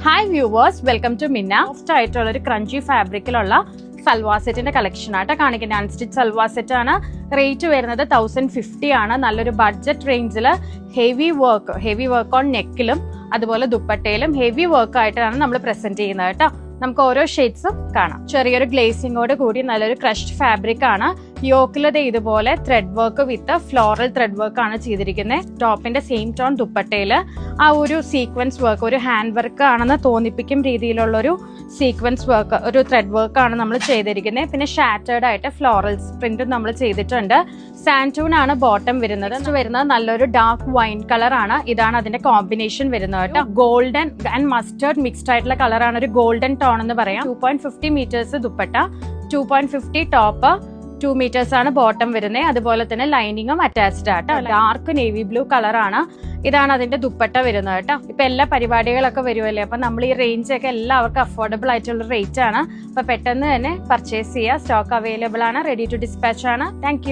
Hi viewers, welcome to Minna. Soft ആയിട്ടുള്ള ഒരു crunchy ഫാബ്രിക്കിലുള്ള salwar സെറ്റിന്റെ കളക്ഷൻ ആട്ടോ കാണിക്കുന്നത്. അൺസ്റ്റിച്ച് സൽവാർ സെറ്റ് ആണ്. റേറ്റ് വരുന്നത് 1050 ആണ്. നല്ലൊരു ബഡ്ജറ്റ് റേഞ്ചിൽ ഹെവി വർക്ക് ഓൺ നെക്കിലും അതുപോലെ ദുപ്പട്ടയിലും ഹെവി വർക്ക് ആയിട്ടാണ് നമ്മൾ പ്രസന്റ് ചെയ്യുന്നത് കേട്ടോ. നമുക്ക് ഓരോ ഷെയ്ഡ്സും കാണാം. ചെറിയൊരു ഗ്ലേസിങ്ങോട് കൂടി നല്ലൊരു ക്രഷ്ഡ് ഫാബ്രിക് ആണ്. യോക്കിലത് ഇതുപോലെ thread work with floral thread work ആണ് ചെയ്തിരിക്കുന്നത്. ടോപ്പിന്റെ സെയിം ടോൺ ദുപ്പട്ടയില് ആ ഒരു സീക്വൻസ് വർക്ക്, ഒരു ഹാൻഡ് വർക്ക് ആണെന്ന് തോന്നിപ്പിക്കും രീതിയിലുള്ള ഒരു സീക്വൻസ് വർക്ക്, ഒരു ത്രെഡ് വർക്ക് ആണ് നമ്മൾ ചെയ്തിരിക്കുന്നത്. പിന്നെ ഷാറ്റേർഡ് ആയിട്ട് ഫ്ലോറൽസ് പ്രിന്റും നമ്മൾ ചെയ്തിട്ടുണ്ട്. സാൻറ്റൂൺ ആണ് ബോട്ടം വരുന്നത്. നല്ലൊരു ഡാർക്ക് വൈൻ കളർ ആണ്. ഇതാണ് അതിന്റെ കോമ്പിനേഷൻ വരുന്നത് കേട്ടോ. ഗോൾഡൻ ആൻഡ് മസ്റ്റേർഡ് മിക്സ്ഡ് ആയിട്ടുള്ള കളറാണ്. ഒരു ഗോൾഡൻ ടോൺ എന്ന് പറയാം. 2.50 മീറ്റേഴ്സ് ദുപ്പട്ട, 2.50 ടോപ്പ്, 2 മീറ്റേഴ്സ് ആണ് ബോട്ടം വരുന്നത്. അതുപോലെ തന്നെ ലൈനിങ്ങും അറ്റാച്ച്ഡ് ആട്ടോ. ഡാർക്ക് നേവി ബ്ലൂ കളറാണ്. ഇതാണ് അതിന്റെ ദുപ്പട്ട വരുന്നത് കേട്ടോ. ഇപ്പൊ എല്ലാ പരിപാടികളൊക്കെ വരുമല്ലേ, അപ്പൊ നമ്മൾ ഈ റേഞ്ച് ഒക്കെ എല്ലാവർക്കും അഫോർഡബിൾ ആയിട്ടുള്ള റേറ്റ് ആണ്. അപ്പൊ പെട്ടെന്ന് തന്നെ പർച്ചേസ് ചെയ്യുക. സ്റ്റോക്ക് അവൈലബിൾ ആണ്. റെഡി ടു ഡിസ്പാച്ച് ആണ്. താങ്ക്